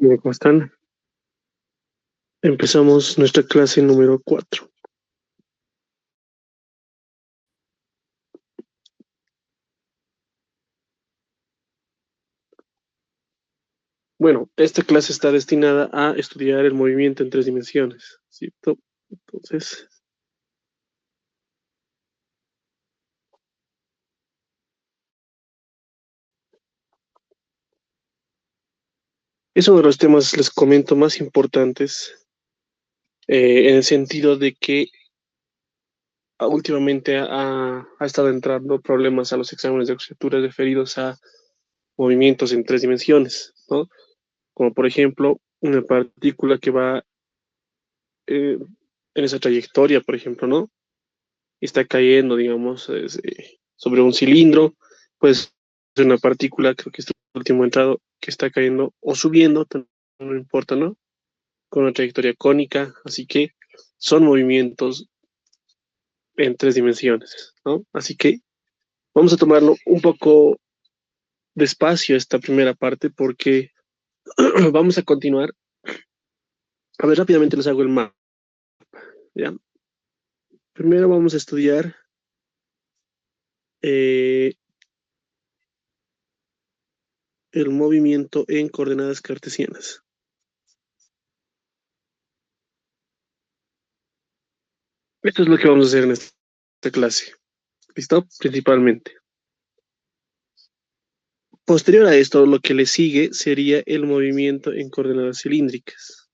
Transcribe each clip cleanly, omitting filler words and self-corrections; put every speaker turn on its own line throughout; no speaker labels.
Bien, ¿cómo están? Empezamos nuestra clase número 4. Bueno, esta clase está destinada a estudiar el movimiento en tres dimensiones, ¿cierto? Entonces, es uno de los temas, les comento, más importantes, en el sentido de que últimamente ha estado entrando problemas a los exámenes de arquitectura referidos a movimientos en tres dimensiones, ¿no? Como por ejemplo, una partícula que va en esa trayectoria, por ejemplo, ¿no? Está cayendo, digamos, sobre un cilindro, pues es una partícula, creo que este último entrado, que está cayendo o subiendo, no importa, ¿no? Con una trayectoria cónica, así que son movimientos en tres dimensiones, ¿no? Así que vamos a tomarlo un poco despacio esta primera parte porque vamos a continuar. A ver, rápidamente les hago el mapa, ¿ya? Primero vamos a estudiar eh, el movimiento en coordenadas cartesianas. Esto es lo que vamos a hacer en esta clase. ¿Listo? Principalmente. Posterior a esto, lo que le sigue sería el movimiento en coordenadas cilíndricas.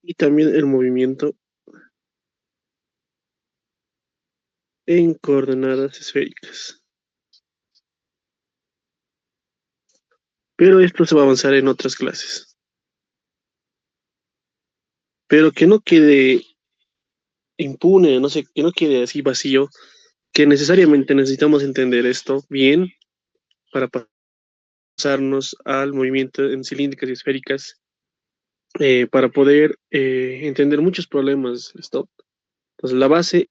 Y también el movimiento en coordenadas esféricas. Pero esto se va a avanzar en otras clases. Pero que no quede impune, no sé, que no quede así vacío, que necesariamente necesitamos entender esto bien para pasarnos al movimiento en cilíndricas y esféricas, para poder entender muchos problemas. ¿Listo? Entonces, la base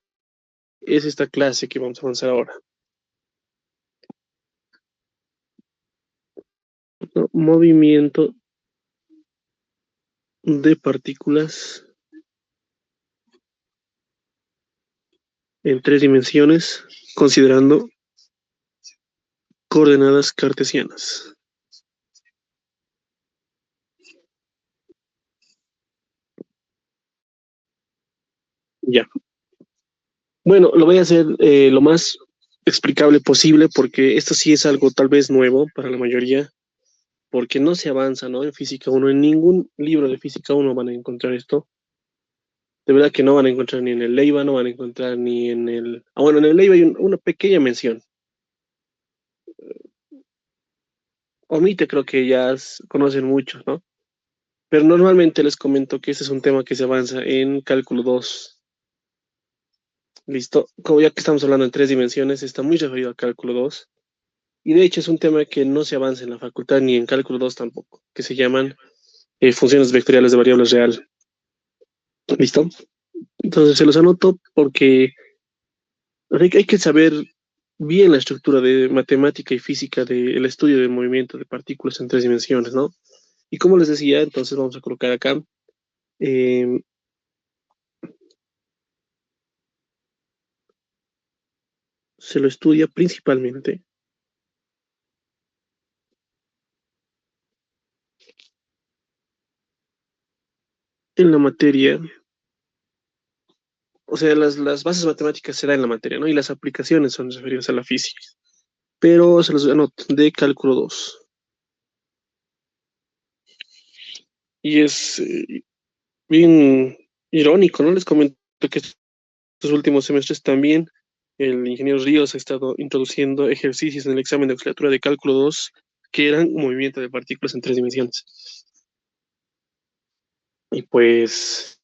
es esta clase que vamos a avanzar ahora, ¿no? Movimiento de partículas en tres dimensiones, considerando coordenadas cartesianas. Ya. Bueno, lo voy a hacer lo más explicable posible porque esto sí es algo tal vez nuevo para la mayoría, porque no se avanza, ¿no? En física uno, en ningún libro de física uno van a encontrar esto. De verdad que no van a encontrar ni en el Leiva, no van a encontrar ni en el... Ah, bueno, en el Leiva hay una pequeña mención. Omite creo que ya conocen muchos, ¿no? Pero normalmente les comento que este es un tema que se avanza en cálculo 2. Listo. Como ya que estamos hablando en tres dimensiones, está muy referido a cálculo 2. Y de hecho es un tema que no se avanza en la facultad ni en cálculo 2 tampoco, que se llaman funciones vectoriales de variable real. ¿Listo? Entonces se los anoto porque hay que saber bien la estructura de matemática y física del estudio del movimiento de partículas en tres dimensiones, ¿no? Y como les decía, entonces vamos a colocar acá, eh, se lo estudia principalmente en la materia, o sea, las bases matemáticas se dan en la materia, ¿no? Y las aplicaciones son referidas a la física. Pero se los anoto de cálculo 2. Y es bien irónico, ¿no? Les comento que estos últimos semestres también el ingeniero Ríos ha estado introduciendo ejercicios en el examen de auxiliatura de cálculo 2 que eran movimiento de partículas en tres dimensiones. Y pues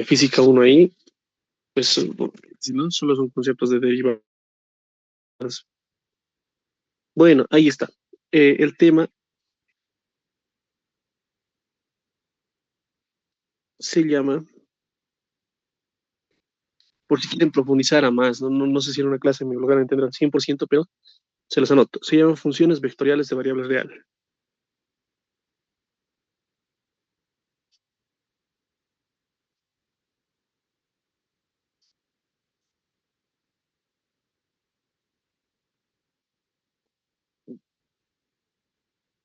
física uno ahí, pues si no, solo son conceptos de derivadas. Bueno, ahí está. El tema se llama, por si quieren profundizar a más, no sé si en una clase me lo entender al 100%, pero se los anoto. Se llaman funciones vectoriales de variable real.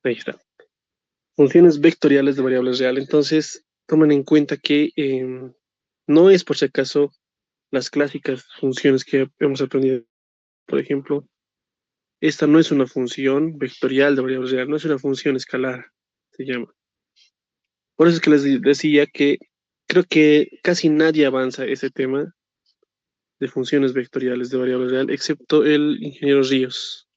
Ahí está. Funciones vectoriales de variable real. Entonces, tomen en cuenta que no es por si acaso las clásicas funciones que hemos aprendido. Por ejemplo, esta no es una función vectorial de variable real, no es una función escalar, se llama. Por eso es que les decía que creo que casi nadie avanza ese tema de funciones vectoriales de variable real, excepto el ingeniero Ríos.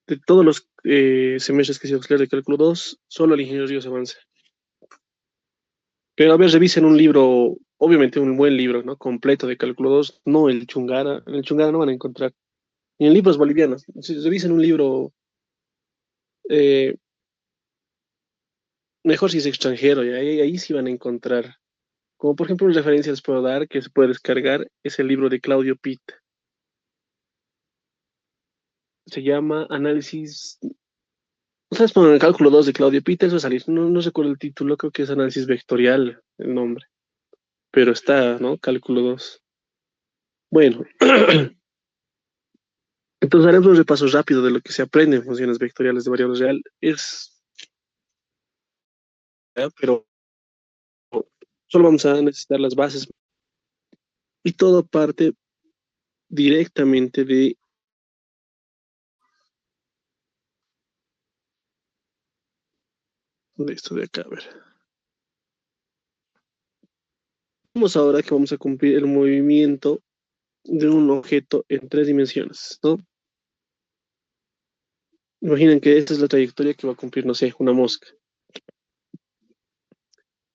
De todos los semestres que se auxiliar de cálculo 2, solo el ingeniero Ríos avanza. Pero a ver, revisen un libro, obviamente un buen libro, ¿no? Completo de cálculo 2, no el Chungara. En el Chungara no van a encontrar. Ni en libros bolivianos. Si revisen un libro, eh, mejor si es extranjero, y ahí sí van a encontrar. Como por ejemplo, una referencia les puedo dar que se puede descargar, es el libro de Claudio Pitt. Se llama Análisis. Ustedes ponen el cálculo 2 de Claudio Pitt, eso va a salir. No recuerdo el título, creo que es Análisis Vectorial el nombre. Pero está, ¿no? Cálculo 2. Bueno, entonces haremos un repaso rápido de lo que se aprende en funciones vectoriales de variable real. Pero solo vamos a necesitar las bases y todo parte directamente de esto de acá. A ver. Vamos ahora que vamos a cumplir el movimiento de un objeto en tres dimensiones, ¿no? Imaginen que esta es la trayectoria que va a cumplir, no sé, una mosca.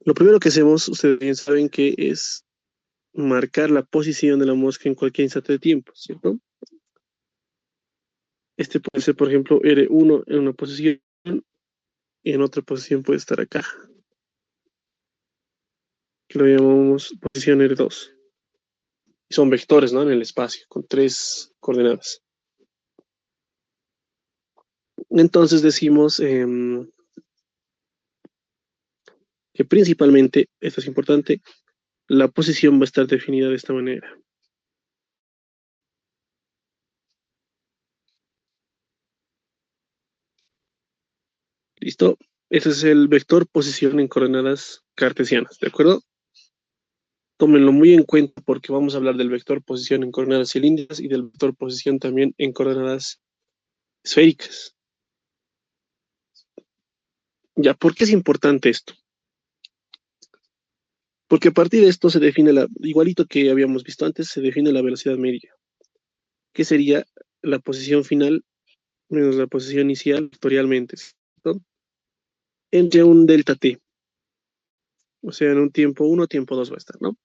Lo primero que hacemos, ustedes bien saben que es marcar la posición de la mosca en cualquier instante de tiempo, ¿cierto? Este puede ser, por ejemplo, R1 en una posición y en otra posición puede estar acá, que lo llamamos posición R2. Y son vectores, ¿no? En el espacio, con tres coordenadas. Entonces decimos que principalmente, esto es importante, la posición va a estar definida de esta manera. ¿Listo? Ese es el vector posición en coordenadas cartesianas, ¿de acuerdo? Tómenlo muy en cuenta porque vamos a hablar del vector posición en coordenadas cilíndricas y del vector posición también en coordenadas esféricas. Ya, ¿por qué es importante esto? Porque a partir de esto se define igualito que habíamos visto antes, se define la velocidad media, que sería la posición final menos la posición inicial vectorialmente, ¿cierto? Entre un delta t, o sea, en un tiempo 1, tiempo 2 va a estar, ¿no?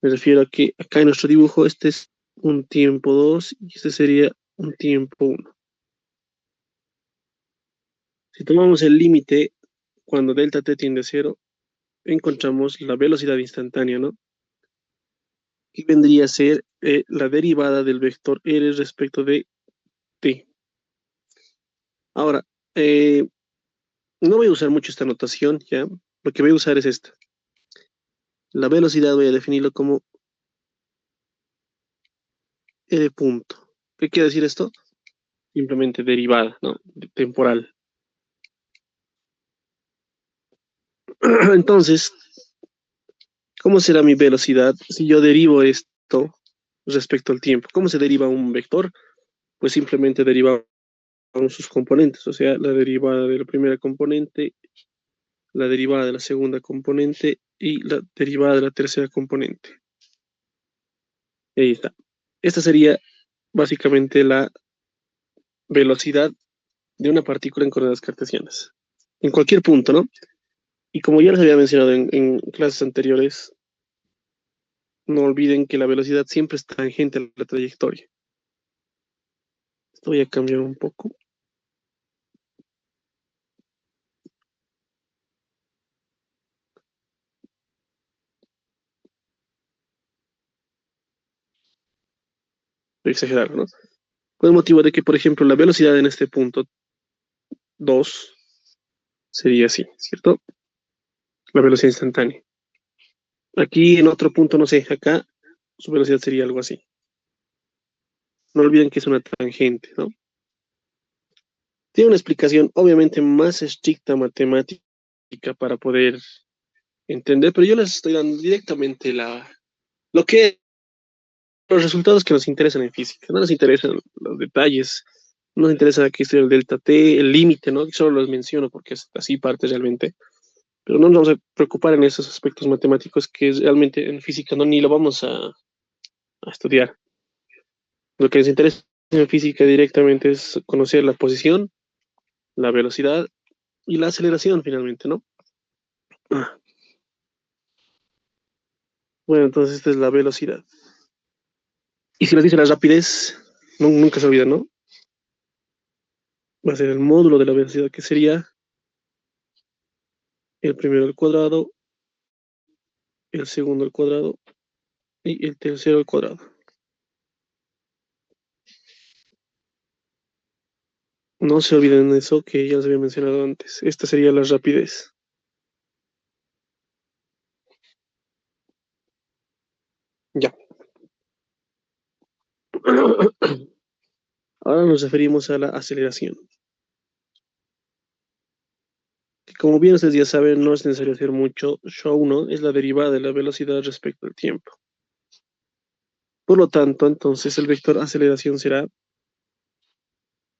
Me refiero a que acá en nuestro dibujo este es un tiempo 2 y este sería un tiempo 1. Si tomamos el límite cuando delta t tiende a 0, encontramos la velocidad instantánea, ¿no? Y vendría a ser la derivada del vector r respecto de t. Ahora, no voy a usar mucho esta notación, ¿ya? Lo que voy a usar es esta. La velocidad voy a definirlo como r punto. ¿Qué quiere decir esto? Simplemente derivada, ¿no? Temporal. Entonces, ¿cómo será mi velocidad si yo derivo esto respecto al tiempo? ¿Cómo se deriva un vector? Pues simplemente derivamos sus componentes, o sea, la derivada de la primera componente, la derivada de la segunda componente y la derivada de la tercera componente. Y ahí está. Esta sería básicamente la velocidad de una partícula en coordenadas cartesianas. En cualquier punto, ¿no? Y como ya les había mencionado en clases anteriores, no olviden que la velocidad siempre es tangente a la trayectoria. Esto voy a cambiar un poco. de exagerar, ¿no? Con el motivo de que, por ejemplo, la velocidad en este punto 2 sería así, ¿cierto? La velocidad instantánea. Aquí en otro punto, no sé, acá su velocidad sería algo así. No olviden que es una tangente, ¿no? Tiene una explicación obviamente más estricta matemática para poder entender, pero yo les estoy dando directamente lo que los resultados que nos interesan en física. No nos interesan los detalles, no nos interesa aquí estoy el delta t, el límite, ¿no? Solo los menciono porque es así parte realmente, pero no nos vamos a preocupar en esos aspectos matemáticos que realmente en física no ni lo vamos a estudiar. Lo que nos interesa en física directamente es conocer la posición, la velocidad y la aceleración finalmente, ¿no? Ah, bueno, entonces esta es la velocidad. Y si les dice la rapidez, nunca se olvida, ¿no? Va a ser el módulo de la velocidad, que sería el primero al cuadrado, el segundo al cuadrado y el tercero al cuadrado. No se olviden de eso que ya les había mencionado antes. Esta sería la rapidez. Ya. Ahora nos referimos a la aceleración. Que como bien ustedes ya saben, no es necesario hacer mucho show, ¿no? Es la derivada de la velocidad respecto al tiempo. Por lo tanto, entonces el vector aceleración será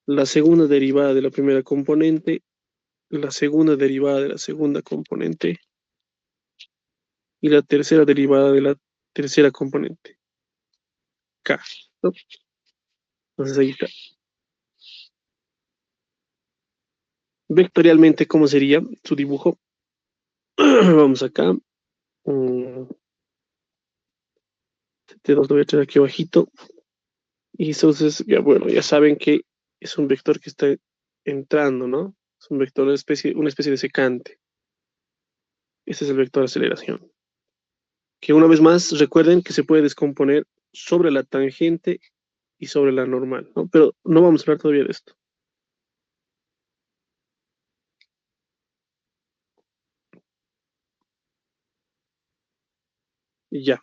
la segunda derivada de la primera componente, la segunda derivada de la segunda componente y la tercera derivada de la tercera componente, k, ¿no? Entonces ahí está. Vectorialmente, ¿cómo sería su dibujo? Vamos acá. Mm, T2 lo voy a echar aquí abajito. Y entonces, ya bueno, ya saben que es un vector que está entrando, ¿no? Es un vector, una especie de secante. Este es el vector aceleración. Que una vez más, recuerden que se puede descomponer sobre la tangente y sobre la normal, ¿no? Pero no vamos a hablar todavía de esto. Y ya.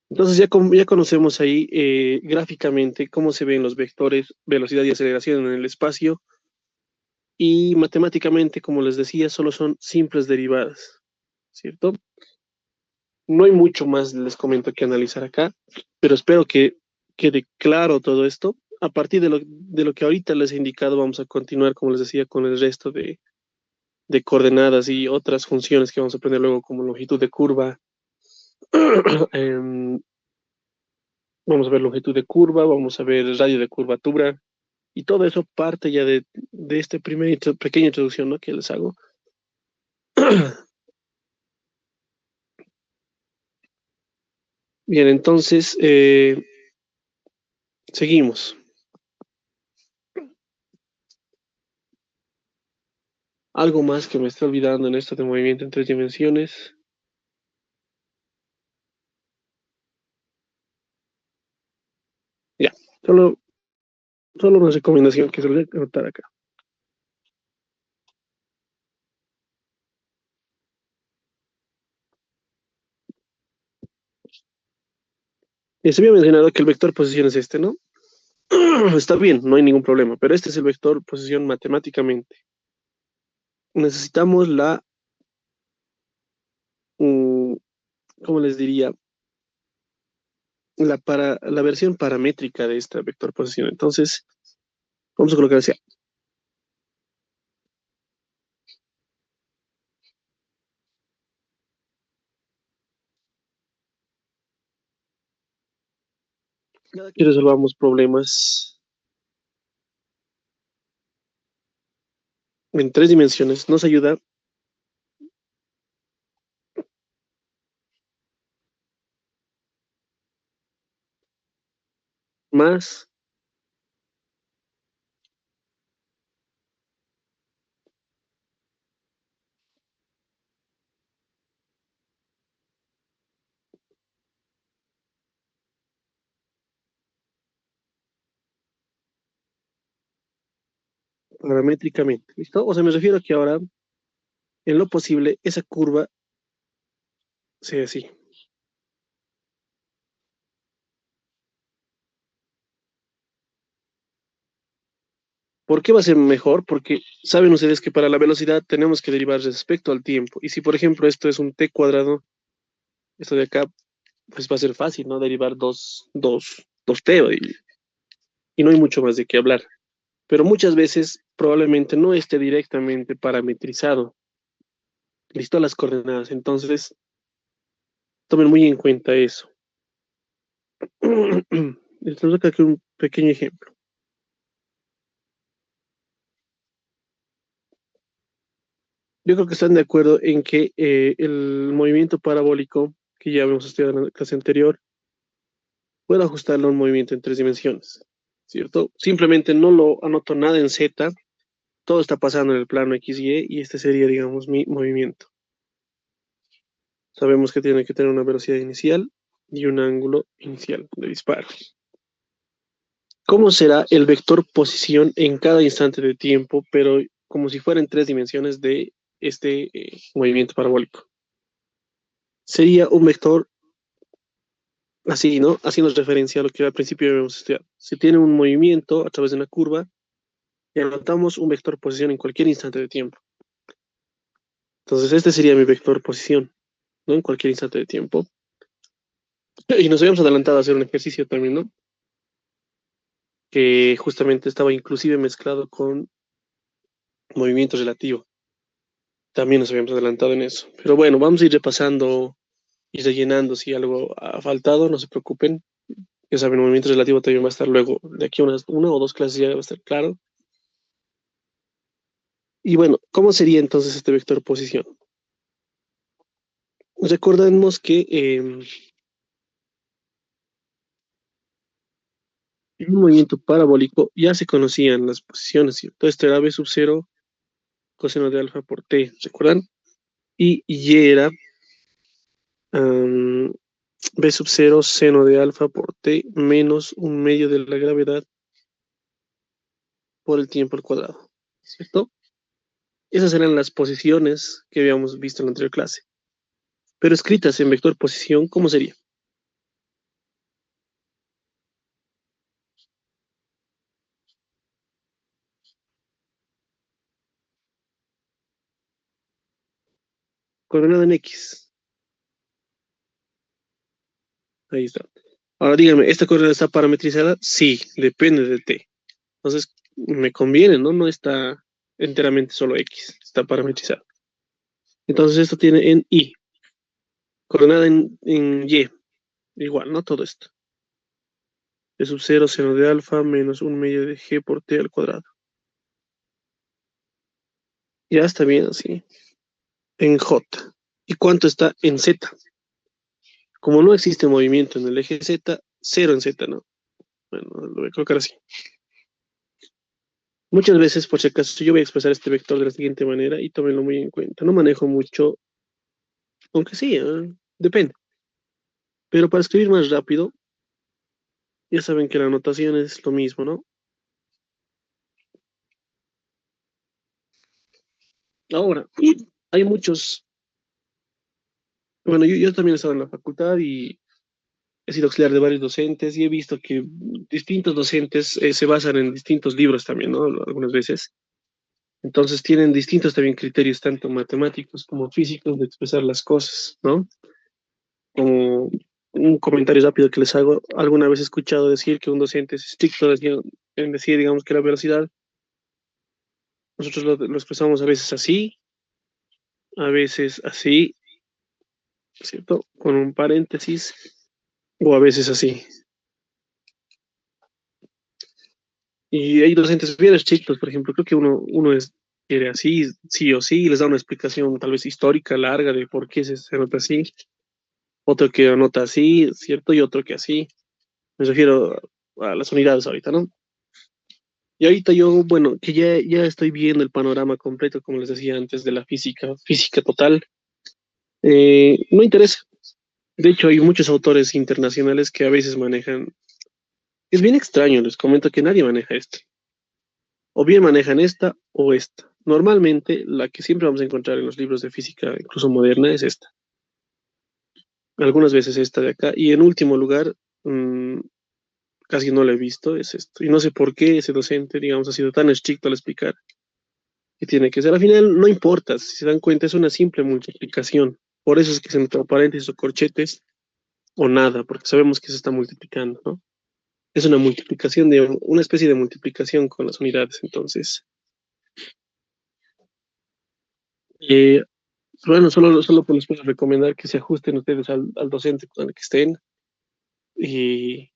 Entonces ya conocemos ahí gráficamente cómo se ven los vectores velocidad y aceleración en el espacio y matemáticamente, como les decía, solo son simples derivadas, ¿cierto? No hay mucho más, les comento, que analizar acá, pero espero que quede claro todo esto. A partir de lo que ahorita les he indicado, vamos a continuar, como les decía, con el resto de coordenadas y otras funciones que vamos a aprender luego, como longitud de curva. Em, Vamos a ver longitud de curva, vamos a ver radio de curvatura, y todo eso parte ya de esta pequeña introducción, ¿no?, que les hago. Bien, entonces, seguimos. Algo más que me estoy olvidando en esto de movimiento en tres dimensiones. Ya, solo, solo una recomendación que se lo voy a anotar acá. Se había mencionado que el vector posición es este, ¿no? Está bien, no hay ningún problema, pero este es el vector posición matemáticamente. Necesitamos mm, ¿cómo les diría? La versión paramétrica de esta vector posición. Entonces, vamos a colocar así. Cada que resolvamos problemas en tres dimensiones, nos ayuda más paramétricamente, ¿listo? O sea, me refiero a que ahora, en lo posible, esa curva sea así. ¿Por qué va a ser mejor? Porque saben ustedes que para la velocidad tenemos que derivar respecto al tiempo. Y si, por ejemplo, esto es un t cuadrado, esto de acá, pues va a ser fácil, ¿no? Derivar dos t y no hay mucho más de qué hablar. Pero muchas veces probablemente no esté directamente parametrizado. Listo las coordenadas. Entonces, tomen muy en cuenta eso. Les tengo acá un pequeño ejemplo. Yo creo que están de acuerdo en que el movimiento parabólico, que ya habíamos estudiado en la clase anterior, puedo ajustarlo a un movimiento en tres dimensiones, ¿cierto? Simplemente no lo anoto nada en Z, todo está pasando en el plano XY y este sería, digamos, mi movimiento. Sabemos que tiene que tener una velocidad inicial y un ángulo inicial de disparo. ¿Cómo será el vector posición en cada instante de tiempo, pero como si fuera en tres dimensiones de este movimiento parabólico? Sería un vector así, ¿no? Haciendo referencia a lo que al principio habíamos estudiado. Se tiene un movimiento a través de una curva y anotamos un vector posición en cualquier instante de tiempo. Entonces, este sería mi vector posición, ¿no? En cualquier instante de tiempo. Y nos habíamos adelantado a hacer un ejercicio también, ¿no? Que justamente estaba inclusive mezclado con movimiento relativo. También nos habíamos adelantado en eso. Pero bueno, vamos a ir repasando y rellenando si algo ha faltado, no se preocupen. Ya saben, el movimiento relativo también va a estar luego, de aquí a una o dos clases ya va a estar claro. Y bueno, ¿cómo sería entonces este vector posición? Recordemos que en un movimiento parabólico ya se conocían las posiciones, ¿cierto? Este era b sub 0 coseno de alfa por t, ¿recuerdan? Y y era um, b sub 0 seno de alfa por t menos un medio de la gravedad por el tiempo al cuadrado, ¿cierto? Esas eran las posiciones que habíamos visto en la anterior clase. Pero escritas en vector posición, ¿cómo sería? Coordenada en X. Ahí está. Ahora dígame, ¿esta coordenada está parametrizada? Sí, depende de t. Entonces, me conviene, ¿no? No está enteramente solo X, está parametrizado. Entonces, esto tiene en Y, coordenada en Y, igual, ¿no? Todo esto. E sub 0 seno de alfa menos un medio de G por T al cuadrado. Ya está bien así. En J. ¿Y cuánto está en Z? Como no existe movimiento en el eje Z, cero en Z, ¿no? Bueno, lo voy a colocar así. Muchas veces, por si acaso, yo voy a expresar este vector de la siguiente manera y tómenlo muy en cuenta. No manejo mucho, aunque sí, depende. Pero para escribir más rápido, ya saben que la anotación es lo mismo, ¿no? Ahora, hay muchos, bueno, yo también he estado en la facultad y he sido auxiliar de varios docentes y he visto que distintos docentes se basan en distintos libros también, ¿no? Algunas veces. Entonces tienen distintos también criterios, tanto matemáticos como físicos, de expresar las cosas, ¿no? Como un comentario rápido que les hago, alguna vez he escuchado decir que un docente es estricto en decir, digamos, que la velocidad, nosotros lo expresamos a veces así, a veces así, ¿cierto? Con un paréntesis, o a veces así. Y hay docentes bien estrictos, por ejemplo, creo que uno quiere así, sí o sí, y les da una explicación tal vez histórica, larga, de por qué se anota así, otro que anota así, ¿cierto? Y otro que así. Me refiero a las unidades ahorita, ¿no? Y ahorita yo, bueno, que ya estoy viendo el panorama completo, como les decía antes, de la física total, no interesa. De hecho, hay muchos autores internacionales que a veces manejan. Es bien extraño, les comento que nadie maneja esto. O bien manejan esta o esta. Normalmente, la que siempre vamos a encontrar en los libros de física, incluso moderna, es esta. Algunas veces esta de acá. Y en último lugar, mm, casi no la he visto, es esto. Y no sé por qué ese docente, digamos, ha sido tan estricto al explicar que tiene que ser. Al final, no importa, si se dan cuenta, es una simple multiplicación. Por eso es que se entre paréntesis o corchetes o nada, porque sabemos que se está multiplicando, ¿no? Es una multiplicación de una especie de multiplicación con las unidades. Entonces, eh, bueno, solo pues les puedo recomendar que se ajusten ustedes al docente con el que estén, y,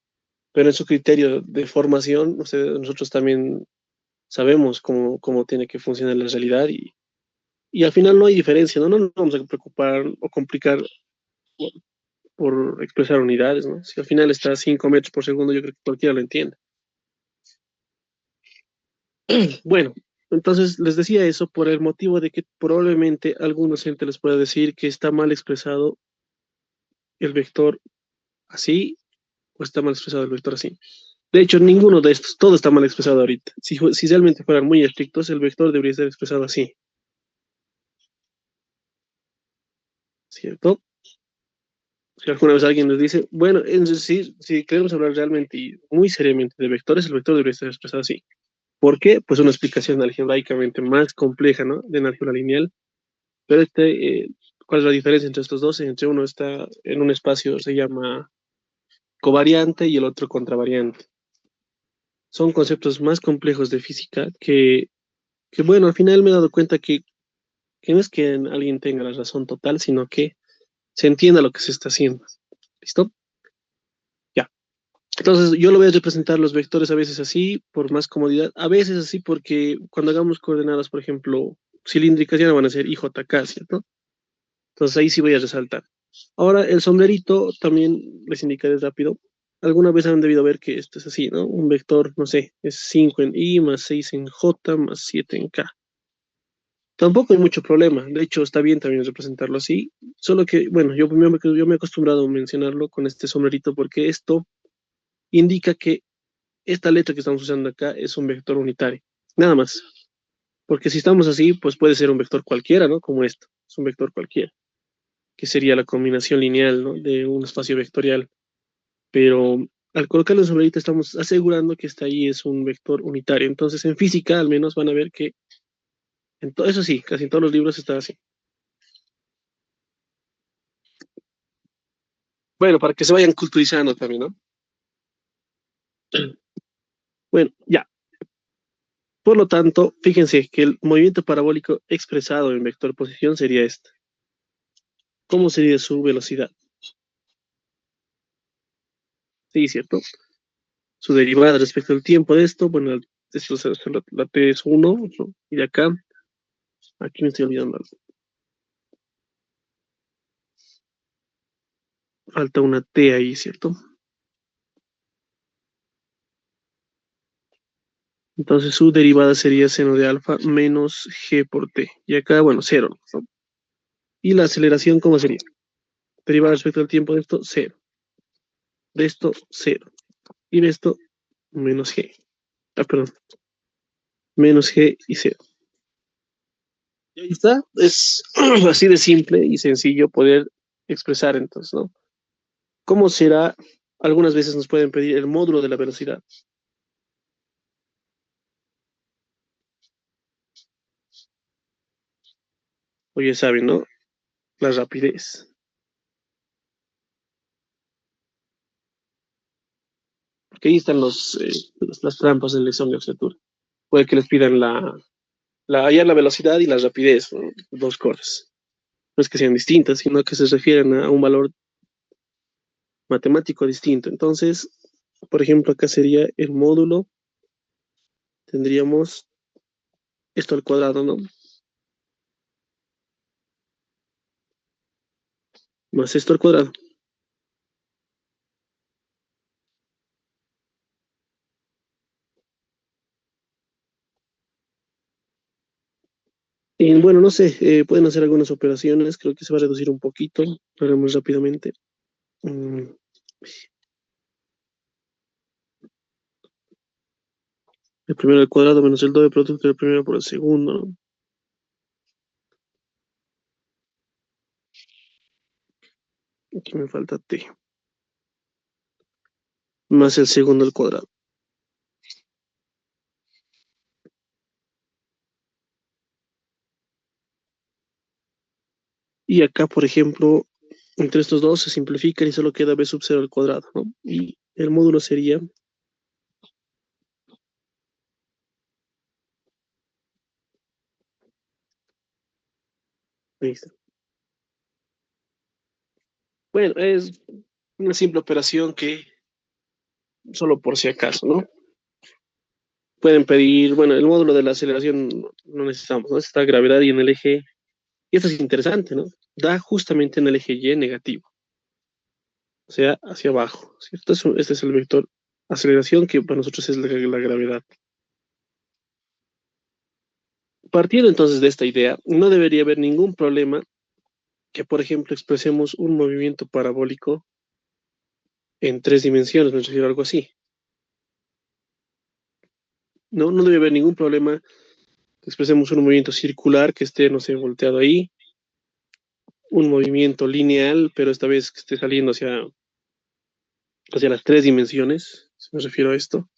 pero en su criterio de formación, nosotros también sabemos cómo tiene que funcionar la realidad y al final no hay diferencia, ¿no? No nos vamos a preocupar o complicar por, por expresar unidades, ¿no? Si al final está a 5 metros por segundo, yo creo que cualquiera lo entiende. Bueno, entonces les decía eso por el motivo de que probablemente algún docente les pueda decir que está mal expresado el vector así o está mal expresado el vector así. De hecho, ninguno de estos, todo está mal expresado ahorita. Si realmente fueran muy estrictos, el vector debería ser expresado así, ¿cierto? Si alguna vez alguien nos dice, bueno, es decir, si queremos hablar realmente y muy seriamente de vectores, el vector debería ser expresado así. ¿Por qué? Pues una explicación algebraicamente más compleja, ¿no? De álgebra lineal. Pero ¿cuál es la diferencia entre estos dos? Entre uno está en un espacio, se llama covariante y el otro contravariante. Son conceptos más complejos de física que bueno, al final me he dado cuenta que no es que alguien tenga la razón total, sino que se entienda lo que se está haciendo. ¿Listo? Ya. Entonces, yo lo voy a representar los vectores a veces así, por más comodidad, a veces así porque cuando hagamos coordenadas, por ejemplo, cilíndricas, ya no van a ser IJK, ¿cierto? Entonces ahí sí voy a resaltar. Ahora, el sombrerito también les indicaré rápido. Alguna vez han debido ver que esto es así, ¿no? Un vector, no sé, es 5 en I, más 6 en J, más 7 en K. Tampoco hay mucho problema. De hecho, está bien también representarlo así. Solo que, bueno, yo me he acostumbrado a mencionarlo con este sombrerito porque esto indica que esta letra que estamos usando acá es un vector unitario. Nada más. Porque si estamos así, pues puede ser un vector cualquiera, ¿no? Como esto. Es un vector cualquiera, que sería la combinación lineal, ¿no? De un espacio vectorial. Pero al colocarlo en sombrerito estamos asegurando que está ahí es un vector unitario. Entonces, en física al menos van a ver que, eso sí, casi en todos los libros está así. Bueno, para que se vayan culturizando también, ¿no? Bueno, ya. Por lo tanto, fíjense que el movimiento parabólico expresado en vector posición sería este. ¿Cómo sería su velocidad? Sí, ¿cierto? Su derivada respecto al tiempo de esto, bueno, esto la t es 1, ¿no? Y de acá, aquí me estoy olvidando algo. Falta una t ahí, ¿cierto? Entonces su derivada sería seno de alfa menos g por t. Y acá, bueno, cero, ¿no? Y la aceleración, ¿cómo sería? Derivada respecto al tiempo de esto, cero. De esto, cero. Y de esto, menos g. Ah, perdón, menos g y cero. Y ahí está. Es así de simple y sencillo poder expresar entonces, ¿no? ¿Cómo será? Algunas veces nos pueden pedir el módulo de la velocidad. Oye, saben, ¿no? La rapidez. Porque ahí están las trampas en lección de objetura. Puede que les pidan hallar la velocidad y la rapidez, ¿no? Dos cosas. No es que sean distintas, sino que se refieren a un valor matemático distinto. Entonces, por ejemplo, acá sería el módulo, tendríamos esto al cuadrado, ¿no? Más esto al cuadrado. Y bueno, no sé, pueden hacer algunas operaciones, creo que se va a reducir un poquito, lo haremos rápidamente. Mm, El primero al cuadrado menos el doble producto del primero por el segundo, ¿no? Aquí me falta t. Más el segundo al cuadrado. Y acá, por ejemplo, entre estos dos se simplifican y solo queda b sub 0 al cuadrado, ¿no? Y el módulo sería, ahí está. Bueno, es una simple operación que, solo por si acaso, ¿no? Pueden pedir, bueno, el módulo de la aceleración no necesitamos, ¿no? Está gravedad y en el eje, y esto es interesante, ¿no? Da justamente en el eje Y negativo, o sea, hacia abajo, ¿cierto? Este es el vector aceleración que para nosotros es la gravedad. Partiendo entonces de esta idea, no debería haber ningún problema que, por ejemplo, expresemos un movimiento parabólico en tres dimensiones, me refiero a algo así. No, no debe haber ningún problema que expresemos un movimiento circular que esté, no sé, volteado ahí, un movimiento lineal, pero esta vez que esté saliendo hacia las tres dimensiones, si me refiero a esto.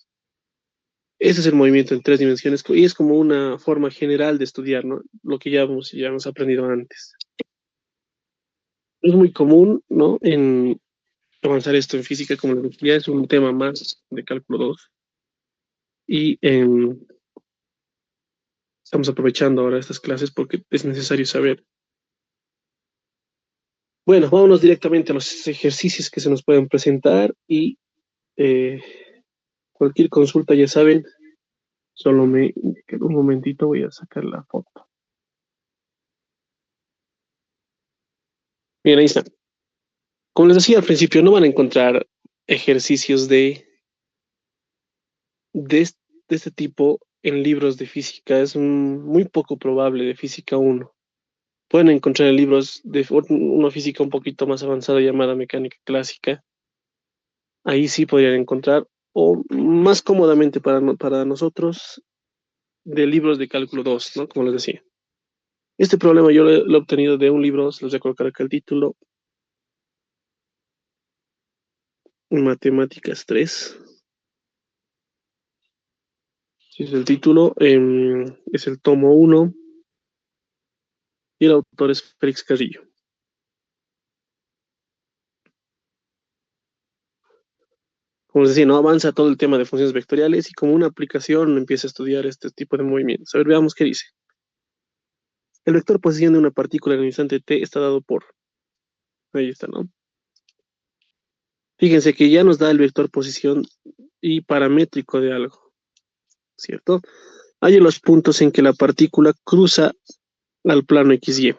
Ese es el movimiento en tres dimensiones y es como una forma general de estudiar, ¿no? Lo que ya hemos aprendido antes. Es muy común, ¿no? En avanzar esto en física, como ya es un tema más de cálculo 2 y estamos aprovechando ahora estas clases porque es necesario saber. Bueno, vámonos directamente a los ejercicios que se nos pueden presentar y eh, cualquier consulta, ya saben, solo me indiquen un momentito, voy a sacar la foto. Bien, ahí está. Como les decía al principio, no van a encontrar ejercicios de, de este tipo en libros de física. Es muy poco probable de física uno. Pueden encontrar en libros de una física un poquito más avanzada llamada mecánica clásica. Ahí sí podrían encontrar, o más cómodamente para nosotros, de libros de cálculo 2, ¿no? Como les decía. Este problema yo lo he obtenido de un libro, se los voy a colocar acá el título, Matemáticas 3. Si es el título, es el tomo 1 y el autor es Félix Carrillo. Como les decía, no avanza todo el tema de funciones vectoriales y como una aplicación empieza a estudiar este tipo de movimientos. A ver, veamos qué dice. El vector posición de una partícula en el instante t está dado por. Ahí está, ¿no? Fíjense que ya nos da el vector posición y paramétrico de algo, ¿cierto? Hay los puntos en que la partícula cruza al plano XY.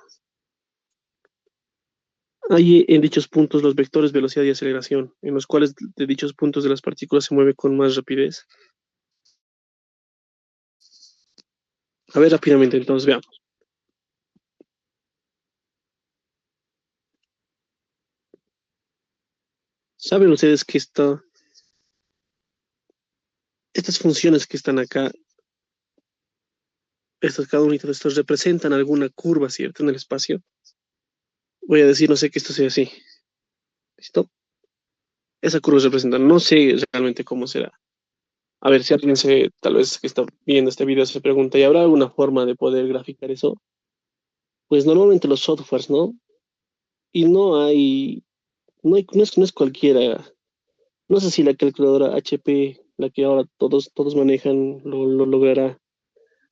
Hay en dichos puntos los vectores velocidad y aceleración, en los cuales de dichos puntos de las partículas se mueve con más rapidez. A ver rápidamente, entonces veamos. ¿Saben ustedes que estas funciones que están acá, cada unidad de estos representan alguna curva, ¿cierto? En el espacio. Voy a decir, no sé que esto sea así. ¿Listo? Esa curva representa, no sé realmente cómo será. A ver si alguien tal vez que está viendo este video se pregunta, ¿y habrá alguna forma de poder graficar eso? Pues normalmente los softwares, ¿no? Y no es cualquiera. No sé si la calculadora HP, la que ahora todos manejan, lo logrará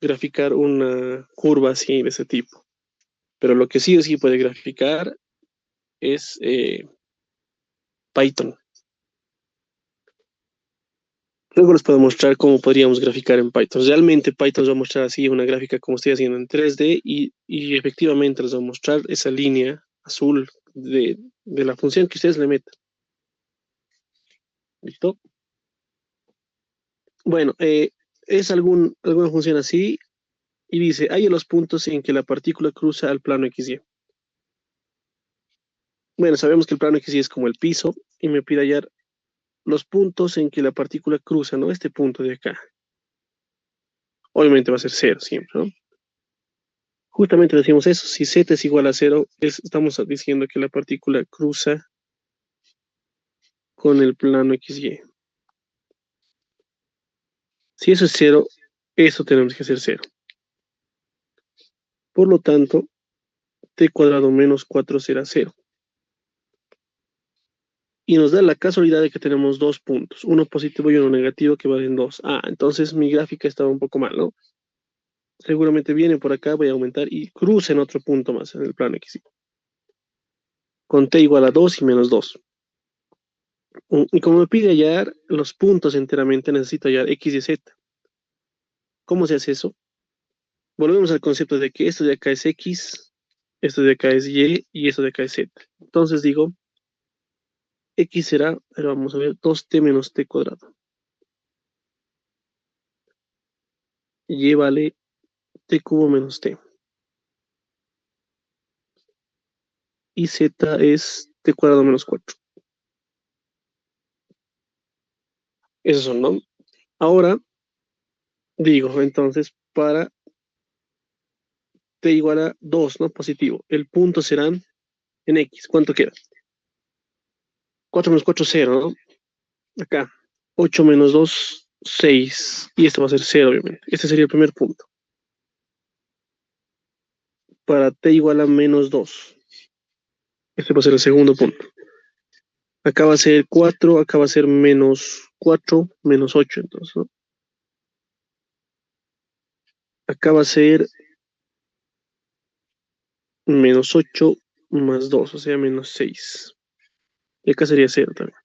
graficar una curva así de ese tipo. Pero lo que sí o sí puede graficar es Python. Luego les puedo mostrar cómo podríamos graficar en Python. Realmente Python nos va a mostrar así una gráfica como estoy haciendo en 3D y efectivamente les va a mostrar esa línea azul de la función que ustedes le metan. ¿Listo? Bueno, es alguna función así y dice, hay los puntos en que la partícula cruza al plano XY. Bueno, sabemos que el plano XY es como el piso y me pide hallar los puntos en que la partícula cruza, ¿no? Este punto de acá. obviamente va a ser 0 siempre, ¿no? Justamente decimos eso, si z es igual a 0, estamos diciendo que la partícula cruza con el plano XY. Si eso es 0, eso tenemos que hacer 0. Por lo tanto, t cuadrado menos 4 será 0. Y nos da la casualidad de que tenemos dos puntos, uno positivo y uno negativo que valen 2. Ah, entonces mi gráfica estaba un poco mal, ¿no? Seguramente viene por acá, voy a aumentar y cruza en otro punto más en el plano XY. Con t igual a 2 y menos 2. Y como me pide hallar los puntos enteramente, necesito hallar x y z. ¿Cómo se hace eso? Volvemos al concepto de que esto de acá es x, esto de acá es y esto de acá es z. Entonces digo, x será, pero vamos a ver, 2t menos t cuadrado. Y vale t cubo menos t. Y z es t cuadrado menos 4. Esos son, ¿no? Ahora digo, entonces, para t igual a 2, ¿no? Positivo. El punto será en x. ¿Cuánto queda? 4 menos 4, 0, ¿no? Acá. 8 menos 2, 6. Y esto va a ser 0, obviamente. Este sería el primer punto. Para t igual a menos 2. Este va a ser el segundo punto. Acá va a ser 4, acá va a ser menos 4, menos 8, entonces, ¿no? Acá va a ser menos 8 más 2, o sea, menos 6. Y acá sería 0 también.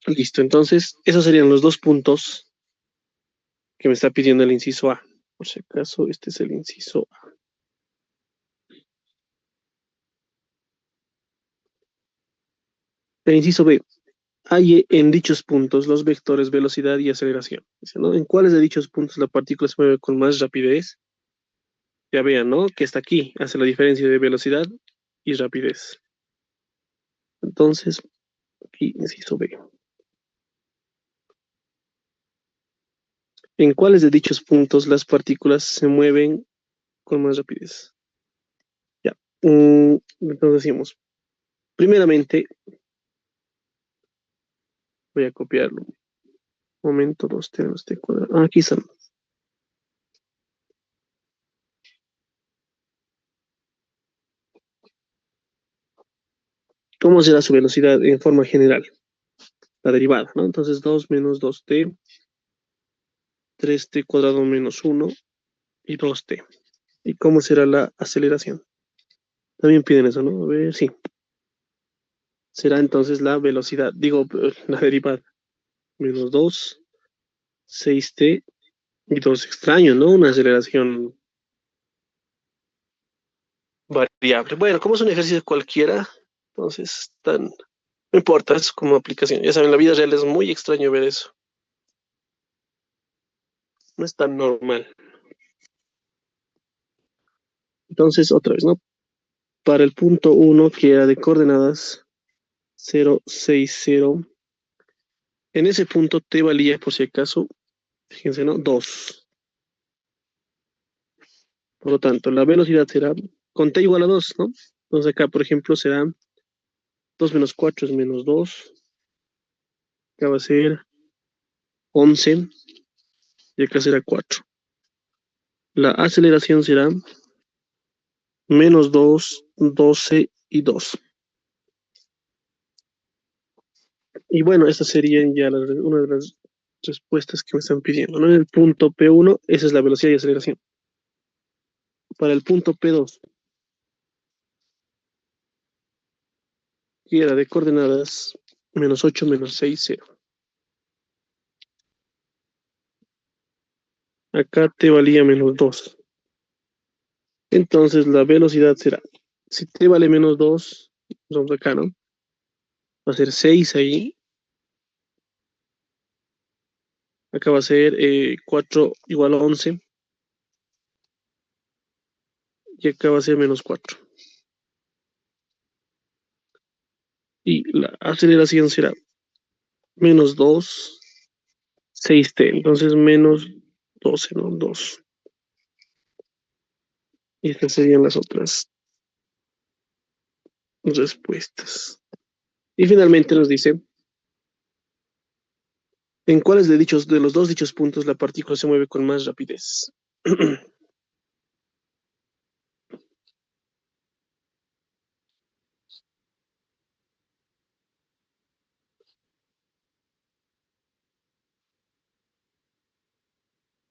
Listo, entonces, esos serían los dos puntos que me está pidiendo el inciso A. Por si acaso, este es el inciso A. El inciso B. Hay en dichos puntos los vectores velocidad y aceleración. Dice, ¿no? ¿En cuáles de dichos puntos la partícula se mueve con más rapidez? Ya vean, ¿no? Que está aquí, hace la diferencia de velocidad y rapidez. Entonces, aquí inciso B. ¿En cuáles de dichos puntos las partículas se mueven con más rapidez? Ya. Entonces decimos, primeramente, voy a copiarlo. Momento, dos tenemos de cuadrado. Ah, aquí están. ¿Cómo será su velocidad en forma general? La derivada, ¿no? Entonces 2 menos 2t, 3t cuadrado menos 1 y 2t. ¿Y cómo será la aceleración? También piden eso, ¿no? A ver, sí. Será entonces la velocidad, digo, la derivada. Menos 2, 6t y 2 extraño, ¿no? Una aceleración variable. Bueno, como es un ejercicio cualquiera, entonces no importa, es como aplicación. Ya saben, la vida real es muy extraño ver eso. No es tan normal. Entonces, otra vez, ¿no? Para el punto 1, que era de coordenadas 0, 6, 0, en ese punto t valía, por si acaso, fíjense, ¿no? 2. Por lo tanto, la velocidad será con t igual a 2, ¿no? Entonces acá, por ejemplo, será 2 menos 4 es menos 2. Acá va a ser 11 y acá será 4. La aceleración será menos 2, 12 y 2. Y bueno, estas serían ya una de las respuestas que me están pidiendo, ¿no? En el punto P1, esa es la velocidad y aceleración. Para el punto P2, que era de coordenadas menos 8, menos 6, 0. Acá t valía menos 2. Entonces la velocidad será, si t vale menos 2, vamos acá, ¿no? Va a ser 6 ahí. Acá va a ser 4 igual a 11. Y acá va a ser menos 4. Y la aceleración será menos 2, 6t. Entonces menos 12, ¿no? 2. Y estas serían las otras respuestas. Y finalmente nos dice, ¿en cuáles de los dos dichos puntos la partícula se mueve con más rapidez?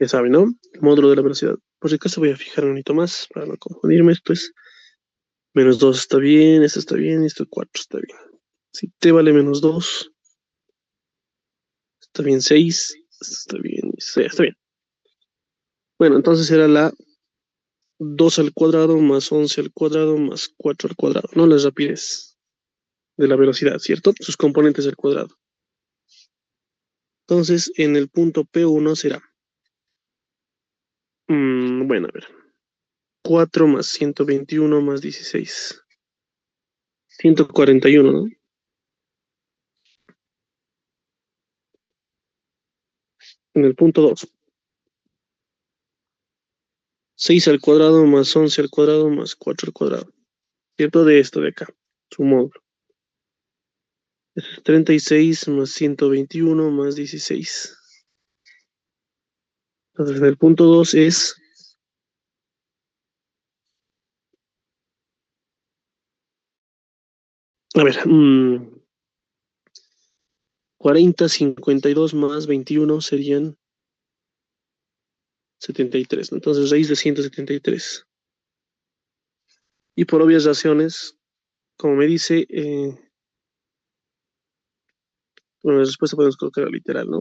Ya saben, ¿no? El módulo de la velocidad. Por si acaso voy a fijar un poquito más para no confundirme. Esto es menos 2 está bien, esto está bien, esto 4 está bien. Si t vale menos 2, está bien 6, esto está bien, está bien. Bueno, entonces era la 2 al cuadrado más 11 al cuadrado más 4 al cuadrado, ¿no? La rapidez de la velocidad, ¿cierto? Sus componentes al cuadrado. Entonces, en el punto P1 será, bueno, a ver, 4 más 121 más 16. 141, ¿no? En el punto 2. 6 al cuadrado más 11 al cuadrado más 4 al cuadrado. ¿Cierto? De esto de acá, su módulo. Es 36 más 121 más 16. Entonces, el punto 2 es, a ver, 40, 52 más 21 serían 73, ¿no? Entonces, raíz de 173. Y por obvias razones, como me dice, bueno, la respuesta podemos colocar literal, ¿no?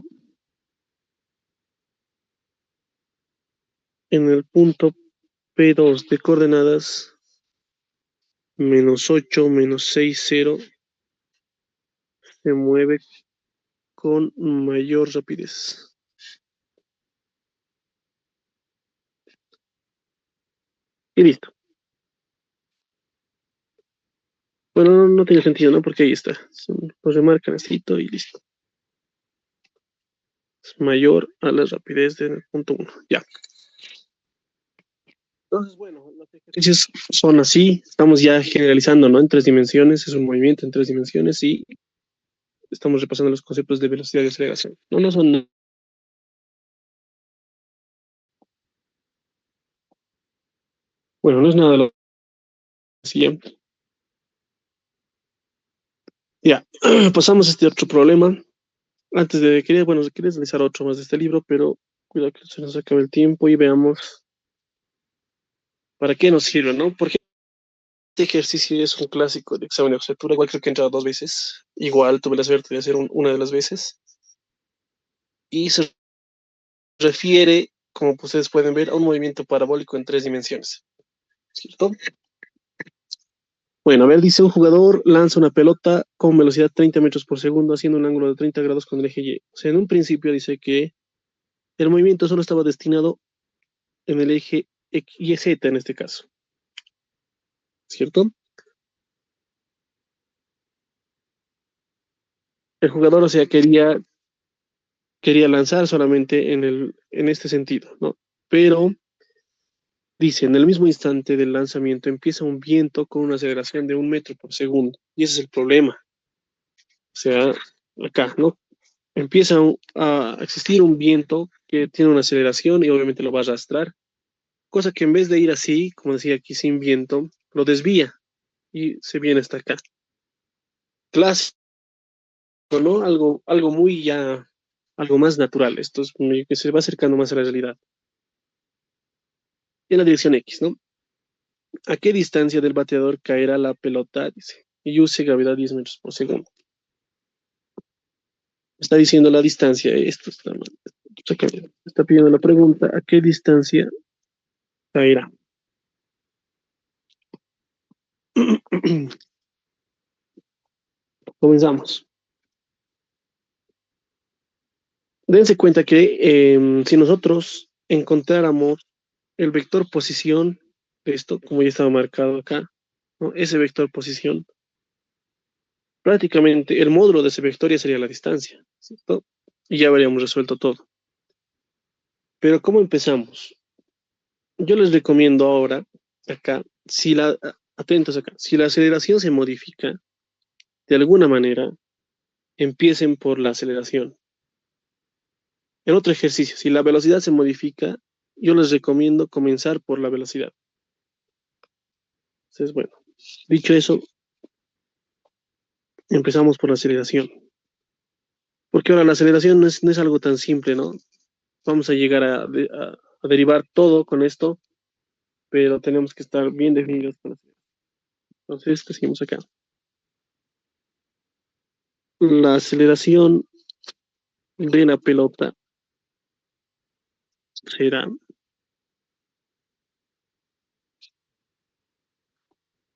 En el punto P2 de coordenadas, menos 8, menos 6, 0, se mueve con mayor rapidez. Y listo. Bueno, no tiene sentido, ¿no? Porque ahí está. Lo remarcan así y listo. Es mayor a la rapidez del punto 1. Ya. Entonces, bueno, los ejercicios son así. Estamos ya generalizando, ¿no? En 3 dimensiones. Es un movimiento en 3 dimensiones y estamos repasando los conceptos de velocidad y aceleración. No son. Bueno, no es nada lo siguiente. Ya. Pasamos a este otro problema. Quería realizar otro más de este libro, pero cuidado que se nos acabe el tiempo y veamos para qué nos sirve, ¿no? Porque este ejercicio es un clásico de examen de objetura, igual creo que he entrado 2 veces, igual tuve la suerte de hacer una de las veces, y se refiere, como ustedes pueden ver, a un movimiento parabólico en 3 dimensiones, ¿cierto? Bueno, a ver, dice un jugador lanza una pelota con velocidad 30 metros por segundo, haciendo un ángulo de 30 grados con el eje Y. O sea, en un principio dice que el movimiento solo estaba destinado en el eje Y Z en este caso, ¿cierto? El jugador, o sea, quería lanzar solamente en este sentido, ¿no? Pero dice, en el mismo instante del lanzamiento empieza un viento con una aceleración de 1 metro por segundo. Y ese es el problema. O sea, acá, ¿no? Empieza a existir un viento que tiene una aceleración y obviamente lo va a arrastrar. Cosa que en vez de ir así, como decía aquí, sin viento, lo desvía y se viene hasta acá. Clásico, ¿no? Algo muy ya, algo más natural. Esto es que se va acercando más a la realidad. En la dirección X, ¿no? ¿A qué distancia del bateador caerá la pelota? Dice. Y use gravedad 10 metros por segundo. Está diciendo la distancia. Esto está mal. Está pidiendo la pregunta. ¿A qué distancia caerá? Comenzamos. Dense cuenta que si nosotros encontráramos el vector posición de esto, como ya estaba marcado acá, ¿no? Ese vector posición, prácticamente el módulo de ese vector ya sería la distancia. ¿cierto? Y ya habríamos resuelto todo. Pero ¿cómo empezamos? Yo les recomiendo ahora, acá, atentos acá, si la aceleración se modifica de alguna manera, empiecen por la aceleración. En otro ejercicio, si la velocidad se modifica, yo les recomiendo comenzar por la velocidad. Entonces, bueno, dicho eso, empezamos por la aceleración. Porque ahora la aceleración no es algo tan simple, ¿no? Vamos a llegar a derivar todo con esto, pero tenemos que estar bien definidos con eso. Entonces, decimos acá. La aceleración de la pelota será,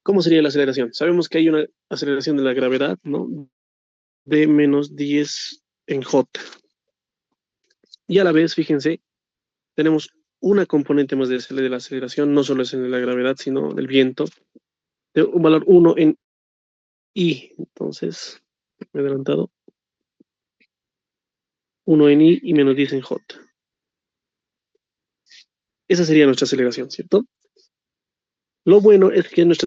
¿cómo sería la aceleración? Sabemos que hay una aceleración de la gravedad, ¿no? De menos 10 en J. Y a la vez, fíjense, tenemos una componente más de la aceleración, no solo es en la gravedad, sino del viento, de un valor 1 en I. Entonces, me he adelantado, 1 en I y menos 10 en J. Esa sería nuestra aceleración, ¿cierto? Lo bueno es que nuestra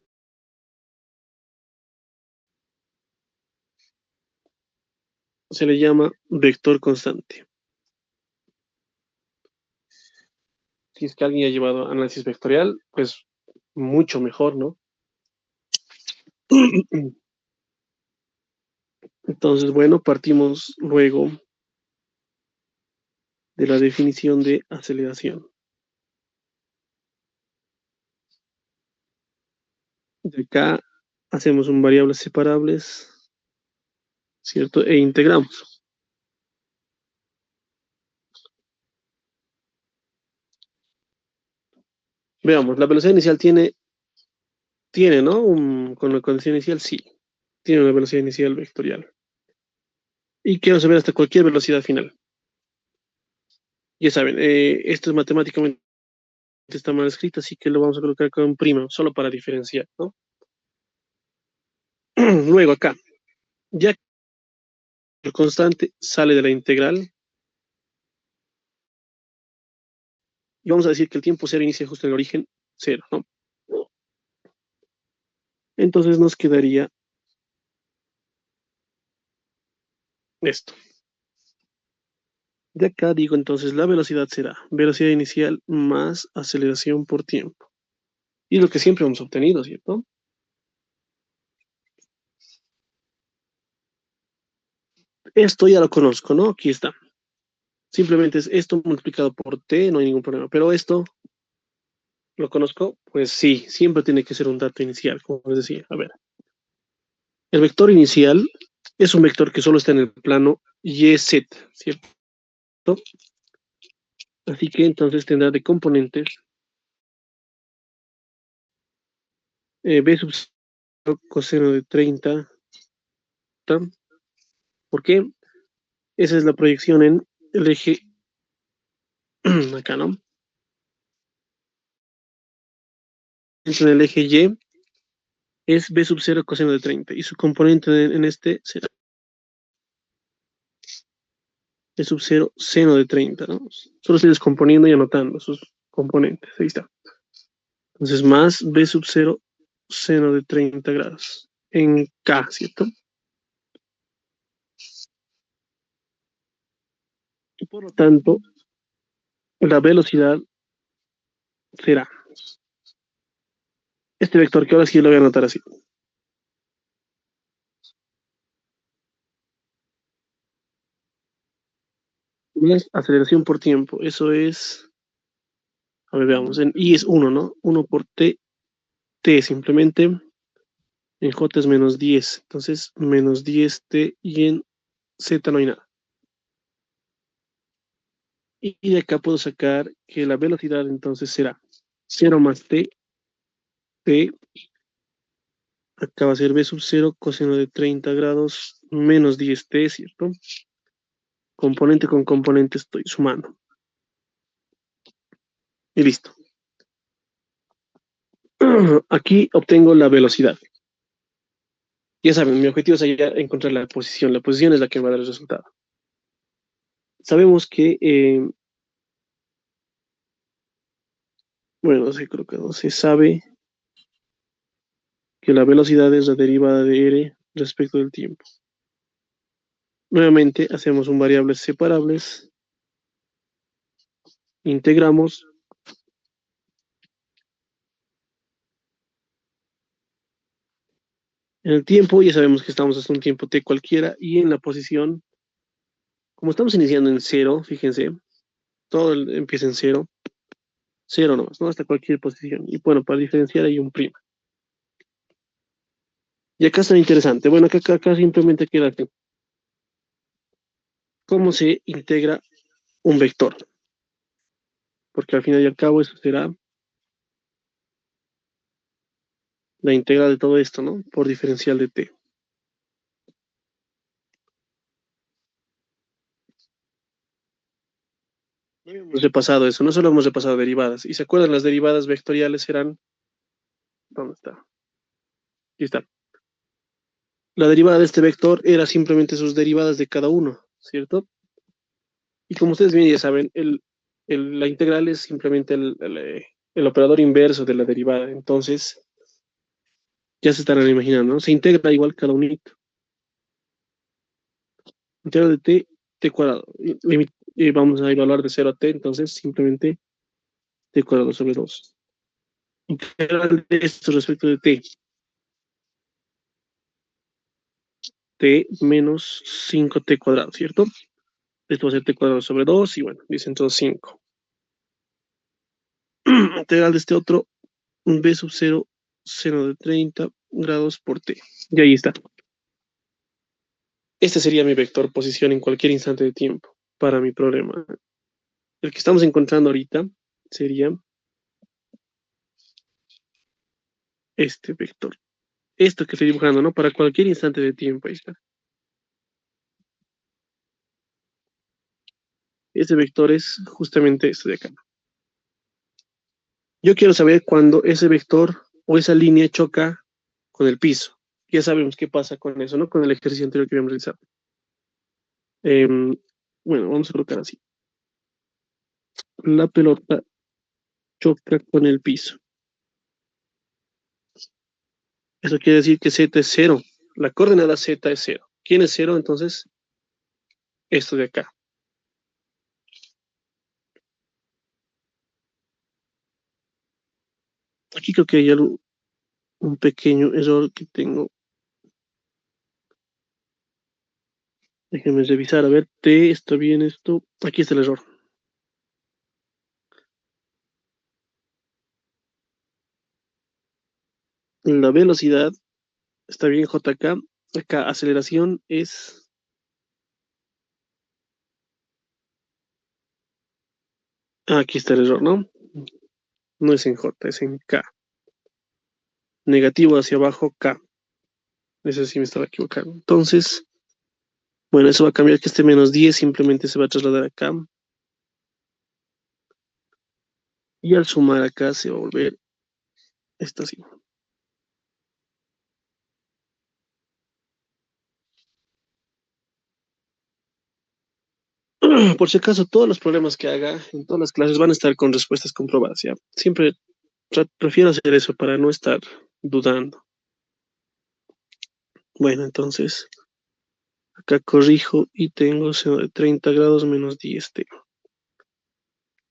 se le llama vector constante. Si es que alguien ha llevado análisis vectorial, pues mucho mejor, ¿no? Entonces, bueno, partimos luego de la definición de aceleración. De acá hacemos un variables separables, ¿cierto? E integramos. Veamos, la velocidad inicial tiene, ¿no? Con la condición inicial, sí. Tiene una velocidad inicial vectorial. Y quiero saber hasta cualquier velocidad final. Ya saben, esto es matemáticamente está mal escrito, así que lo vamos a colocar con prima, solo para diferenciar, ¿no? Luego acá, ya que el constante sale de la integral, y vamos a decir que el tiempo cero inicia justo en el origen cero, ¿no? Entonces nos quedaría esto. De acá digo entonces la velocidad será velocidad inicial más aceleración por tiempo. Y lo que siempre hemos obtenido, ¿cierto? Esto ya lo conozco, ¿no? Aquí está. Simplemente es esto multiplicado por t, no hay ningún problema. Pero esto, ¿lo conozco? Pues sí, siempre tiene que ser un dato inicial, como les decía. A ver, el vector inicial es un vector que solo está en el plano YZ, ¿cierto? Así que entonces tendrá de componentes b sub 0 coseno de 30. ¿Por qué? Esa es la proyección en el eje, acá, ¿no? En el eje Y es b sub 0 coseno de 30 y su componente en este será b sub 0 seno de 30, ¿no? Solo estoy descomponiendo y anotando sus componentes. Ahí está. Entonces, más b sub 0 seno de 30 grados en K, ¿cierto? Y por lo tanto, la velocidad será este vector que ahora sí lo voy a anotar así. Más aceleración por tiempo. Eso es, a ver, veamos, en I es 1, ¿no? 1 por T, T simplemente. En J es menos 10. Entonces, menos 10T y en Z no hay nada. Y de acá puedo sacar que la velocidad entonces será 0 más T, T, acá va a ser B sub 0 coseno de 30 grados menos 10T, ¿cierto? Componente con componente estoy sumando. Y listo. Aquí obtengo la velocidad. Ya saben, mi objetivo es encontrar la posición. La posición es la que va a dar el resultado. sabemos que, bueno, no sé, creo que no se sabe que la velocidad es la derivada de r respecto del tiempo. Nuevamente hacemos un variables separables, integramos en el tiempo, ya sabemos que estamos hasta un tiempo t cualquiera, y en la posición, como estamos iniciando en cero, fíjense, empieza en cero, cero nomás, ¿no? Hasta cualquier posición. Y bueno, para diferenciar hay un prima. Y acá está interesante. Bueno, acá simplemente queda que cómo se integra un vector. Porque al final y al cabo eso será la integral de todo esto, ¿no? Por diferencial de t. No hemos repasado eso, no solo hemos repasado derivadas. ¿Y se acuerdan? Las derivadas vectoriales eran... ¿Dónde está? Aquí está. La derivada de este vector era simplemente sus derivadas de cada uno, ¿cierto? Y como ustedes bien ya saben, la integral es simplemente el operador inverso de la derivada. Entonces, ya se estarán imaginando, ¿no? Se integra igual cada unito. Integral de t cuadrado. Y vamos a evaluar de 0 a t, entonces simplemente t cuadrado sobre 2. Integral de esto respecto de t menos 5t cuadrado, ¿cierto? Esto va a ser t cuadrado sobre 2 y bueno, dice entonces 5. Integral de este otro, b sub 0 seno de 30 grados por t. Y ahí está. Este sería mi vector posición en cualquier instante de tiempo para mi problema. El que estamos encontrando ahorita sería este vector. Esto que estoy dibujando, ¿no? Para cualquier instante de tiempo. Ahí está. Este vector es justamente este de acá. Yo quiero saber cuándo ese vector o esa línea choca con el piso. Ya sabemos qué pasa con eso, ¿no? Con el ejercicio anterior que habíamos realizado. Bueno, vamos a colocar así. La pelota choca con el piso. Eso quiere decir que z es cero. La coordenada z es cero. ¿Quién es cero? Entonces, esto de acá. Aquí creo que hay un pequeño error que tengo. Déjenme revisar. A ver, t, está bien esto. Aquí está el error. La velocidad está bien JK. Acá aceleración es... Aquí está el error, ¿no? No es en J, es en K. Negativo hacia abajo, K. Eso sí me estaba equivocando. Entonces, bueno, eso va a cambiar que este menos 10 simplemente se va a trasladar acá. Y al sumar acá se va a volver esto así. Por si acaso, todos los problemas que haga en todas las clases van a estar con respuestas comprobadas, ¿ya? Siempre prefiero hacer eso para no estar dudando. Bueno, entonces, acá corrijo y tengo seno de 30 grados menos 10t.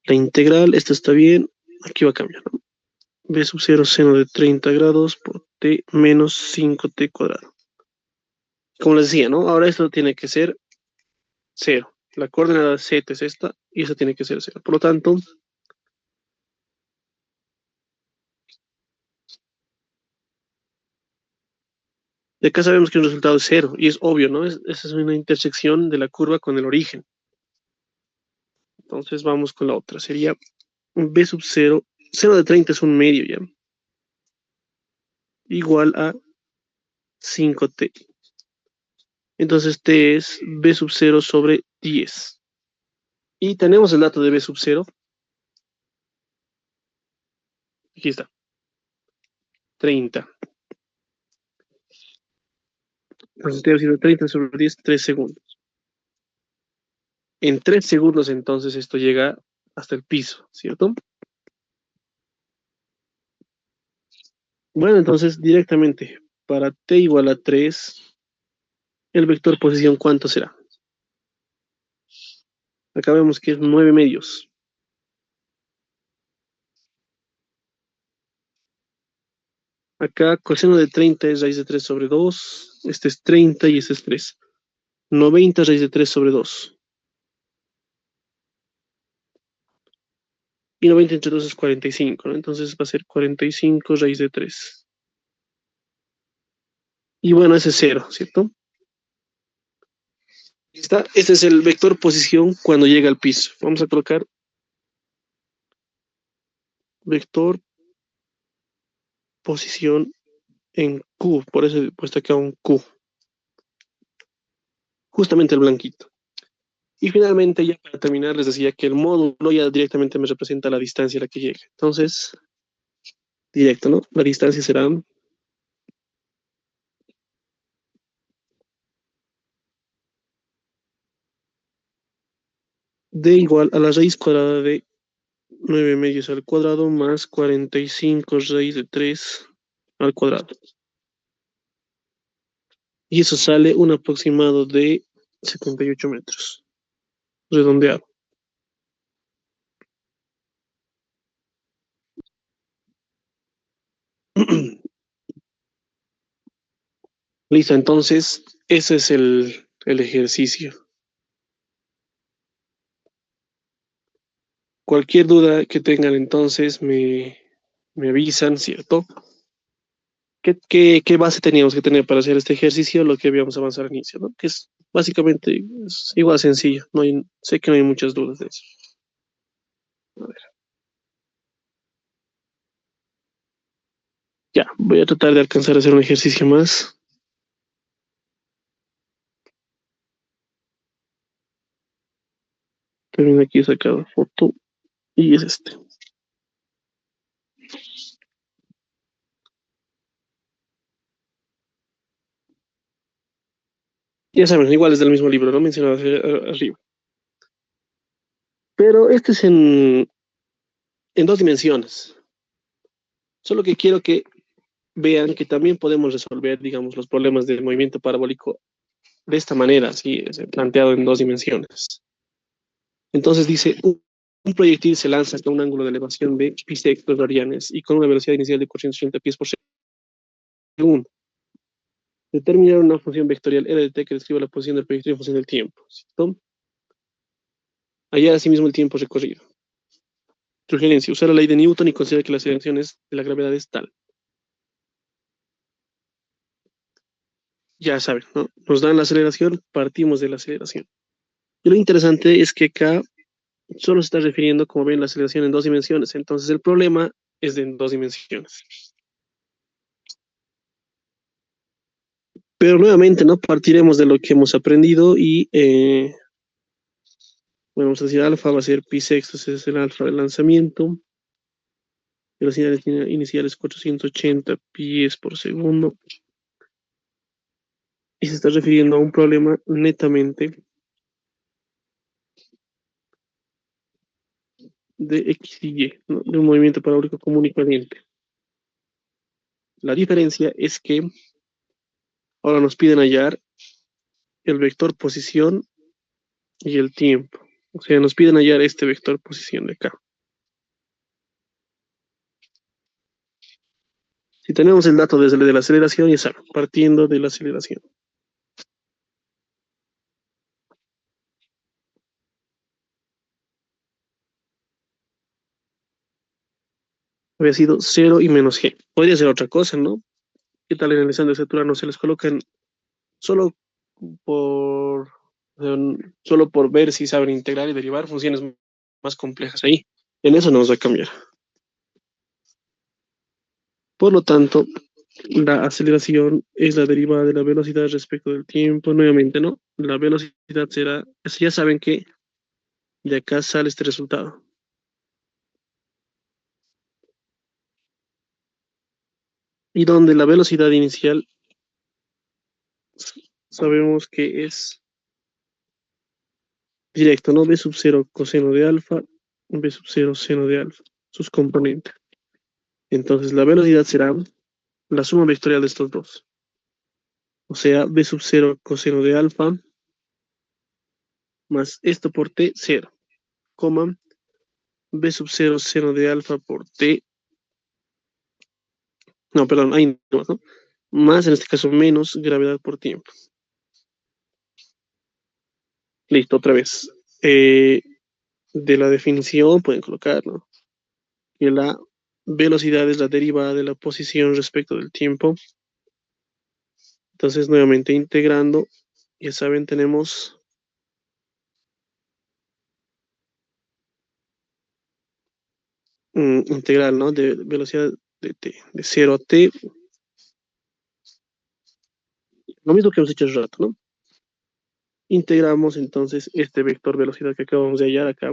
La integral, esto está bien, aquí va a cambiar, ¿no? B sub 0 seno de 30 grados por t menos 5t cuadrado. Como les decía, ¿no? Ahora esto tiene que ser 0. La coordenada z es esta y eso tiene que ser 0. Por lo tanto, de acá sabemos que el resultado es 0 y es obvio, ¿no? Esa es una intersección de la curva con el origen. Entonces vamos con la otra. Sería b sub 0. Seno de 30 es un medio ya. Igual a 5t. Entonces t es b sub 0 sobre 10. Y tenemos el dato de b sub 0. Aquí está. 30. Entonces t va a ser 30 sobre 10, 3 segundos. En 3 segundos entonces esto llega hasta el piso, ¿cierto? Bueno, entonces directamente para t igual a 3, el vector posición, ¿cuánto será? Acá vemos que es 9 medios. Acá coseno de 30 es raíz de 3 sobre 2. Este es 30 y este es 3. 90 raíz de 3 sobre 2. Y 90 entre 2 es 45, ¿no? Entonces va a ser 45 raíz de 3. Y bueno, ese es 0, ¿cierto? Está, este es el vector posición cuando llega al piso. Vamos a colocar vector posición en Q. Por eso he puesto acá un Q. Justamente el blanquito. Y finalmente, ya para terminar, les decía que el módulo ya directamente me representa la distancia a la que llega. Entonces, directo, ¿no? La distancia será d igual a la raíz cuadrada de 9 medios al cuadrado más 45 raíz de 3 al cuadrado. Y eso sale un aproximado de 78 metros, redondeado. Listo, entonces ese es el ejercicio. Cualquier duda que tengan entonces me avisan, ¿cierto? ¿Qué base teníamos que tener para hacer este ejercicio? Lo que habíamos avanzado al inicio, ¿no? Que es básicamente es igual sencillo. No hay, sé que no hay muchas dudas de eso. A ver, ya, voy a tratar de alcanzar a hacer un ejercicio más. También aquí he sacado foto y es este. Ya saben, igual es del mismo libro, ¿no? Mencionado arriba. Pero este es en 2 dimensiones. Solo que quiero que vean que también podemos resolver, digamos, los problemas del movimiento parabólico de esta manera, así, planteado en 2 dimensiones. Entonces dice, un proyectil se lanza con un ángulo de elevación de pi sextos radianes y con una velocidad inicial de 480 pies por segundo. Determinar una función vectorial R de t que describa la posición del proyectil en función del tiempo. ¿Cierto? Hallar asimismo el tiempo recorrido. Sugerencia, usar la ley de Newton y considerar que la aceleración de la gravedad es tal. Ya saben, ¿no? Nos dan la aceleración, partimos de la aceleración. Y lo interesante es que acá solo se está refiriendo, como ven, la aceleración en 2 dimensiones. Entonces el problema es de en 2 dimensiones. Pero nuevamente, ¿no? Partiremos de lo que hemos aprendido y, bueno, vamos a decir alfa va a ser pi sextos, es el alfa del lanzamiento. Velocidad inicial es 480 pies por segundo. Y se está refiriendo a un problema netamente de X y Y, ¿no? De un movimiento parabólico común y corriente. La diferencia es que ahora nos piden hallar el vector posición y el tiempo. O sea, nos piden hallar este vector posición de acá. Si tenemos el dato desde la aceleración, ya saben, partiendo de la aceleración. Había sido 0 y menos g. Podría ser otra cosa, ¿no? ¿Qué tal en el Alessandro no se les colocan solo por, solo por ver si saben integrar y derivar funciones más complejas ahí? En eso no nos va a cambiar. Por lo tanto, la aceleración es la derivada de la velocidad respecto del tiempo. Nuevamente, ¿no? La velocidad será, ya saben que de acá sale este resultado. Y donde la velocidad inicial sabemos que es directo, ¿no? B sub cero coseno de alfa, B sub cero seno de alfa, sus componentes. Entonces la velocidad será la suma vectorial de estos dos. O sea, B sub cero coseno de alfa más esto por T, cero, coma, B sub cero seno de alfa por T, no, perdón, ahí no, ¿no? Más en este caso menos gravedad por tiempo. Listo, otra vez. De la definición pueden colocar, ¿no? Que la velocidad es la derivada de la posición respecto del tiempo. Entonces, nuevamente integrando, ya saben, tenemos integral, ¿no? De velocidad de t, de 0 a t, lo mismo que hemos hecho hace rato, ¿no? Integramos entonces este vector velocidad que acabamos de hallar acá.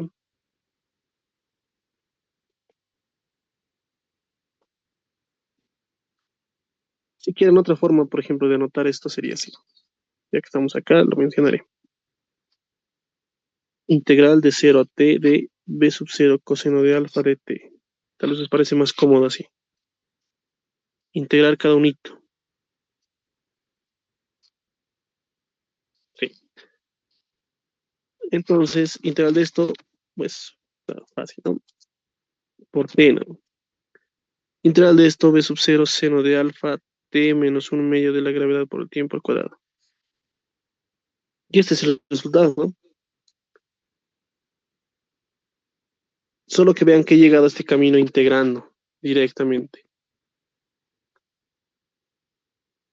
Si quieren otra forma, por ejemplo, de anotar esto sería así. Ya que estamos acá, lo mencionaré. Integral de 0 a t de b sub 0 coseno de alfa de t. Tal vez les parece más cómodo así. Integrar cada unito. Sí. Entonces, integral de esto, pues, está fácil, ¿no? Por t, ¿no? Integral de esto, b sub 0 seno de alfa t menos 1/2 de la gravedad por el tiempo al cuadrado. Y este es el resultado, ¿no? Solo que vean que he llegado a este camino integrando directamente.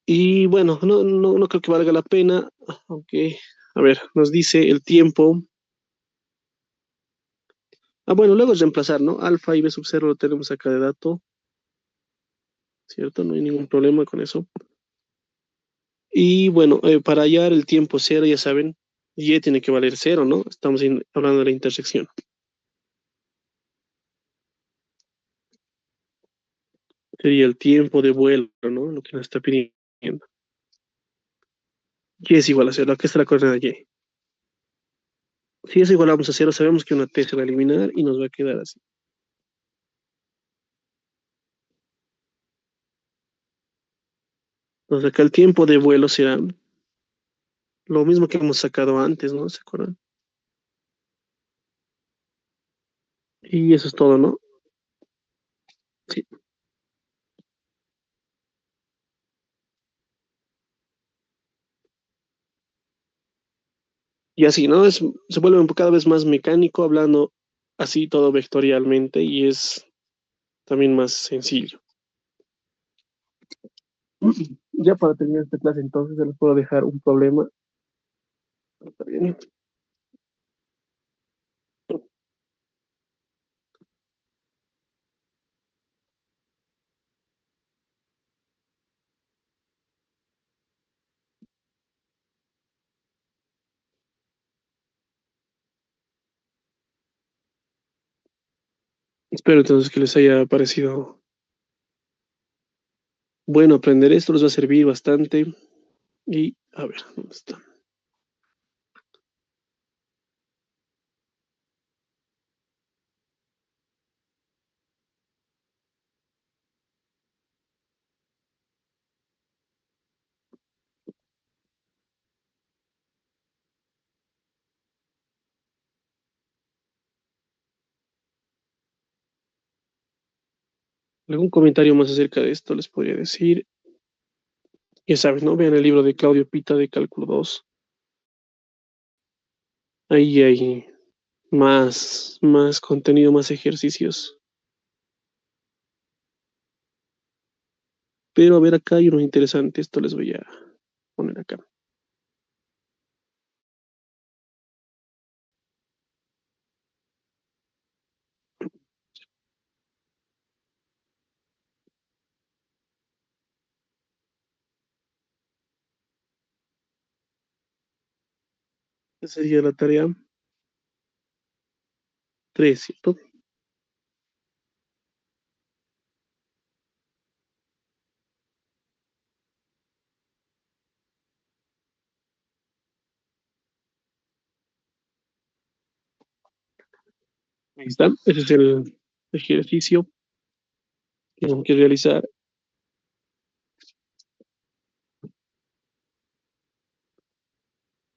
Y bueno, no creo que valga la pena, aunque, a ver, nos dice el tiempo. Ah, bueno, luego es reemplazar, ¿no? Alfa y b sub 0 lo tenemos acá de dato, ¿cierto? No hay ningún problema con eso. Y bueno, para hallar el tiempo cero, ya saben, y tiene que valer cero, ¿no? Estamos hablando de la intersección. Sería el tiempo de vuelo, ¿no? Lo que nos está pidiendo. Y es igual a cero. Aquí está la coordenada y. Si es igual a cero, sabemos que una t se va a eliminar y nos va a quedar así. Entonces acá el tiempo de vuelo será lo mismo que hemos sacado antes, ¿no? ¿Se acuerdan? Y eso es todo, ¿no? Sí. Y así, ¿no? Se vuelve cada vez más mecánico hablando así todo vectorialmente y es también más sencillo. Ya para terminar esta clase, entonces, se les puedo dejar un problema. Está bien. Espero entonces que les haya parecido bueno aprender esto, les va a servir bastante. Y a ver, ¿dónde está? ¿Algún comentario más acerca de esto les podría decir? Ya saben, ¿no? Vean el libro de Claudio Pita de Cálculo 2. Ahí hay más contenido, más ejercicios. Pero a ver, acá hay uno interesante. Esto les voy a poner acá. Esa sería la tarea 3, ¿cierto? Ahí está. Ese es el ejercicio que tenemos que realizar.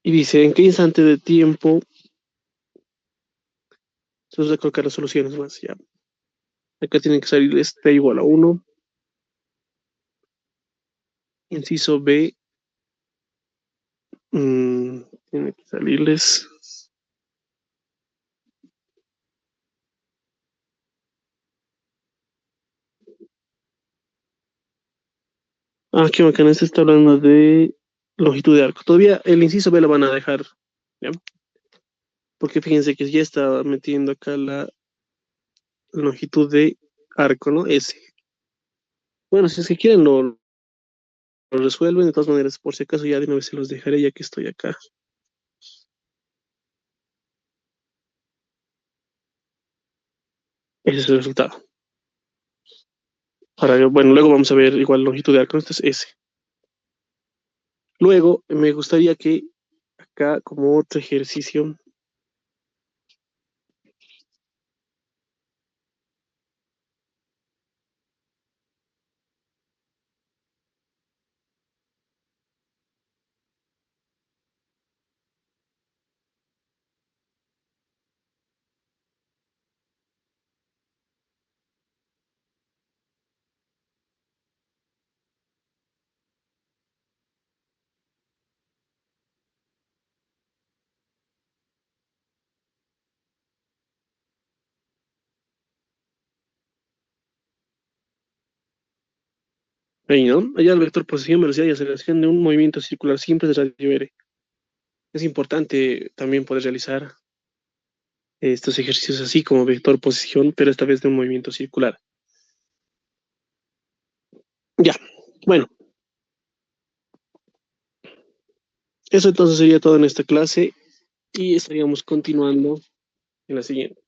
Y dice, ¿en qué instante de tiempo? Entonces, a colocar las soluciones más, ya. Acá tiene que salir este igual a uno. Inciso B, tiene que salirles. Ah, qué bacán, este está hablando de longitud de arco. Todavía el inciso B lo van a dejar, ¿ya? Porque fíjense que ya está metiendo acá la longitud de arco, ¿no? S. Bueno, si es que quieren lo resuelven, de todas maneras, por si acaso ya de una vez se los dejaré ya que estoy acá. Ese es el resultado. Ahora, bueno, luego vamos a ver igual longitud de arco, este es S. Luego, me gustaría que acá, como otro ejercicio, ahí, ¿no? Allá el vector posición, velocidad y aceleración de un movimiento circular simple de radio R. Es importante también poder realizar estos ejercicios así como vector posición, pero esta vez de un movimiento circular. Ya, bueno, eso entonces sería todo en esta clase y estaríamos continuando en la siguiente.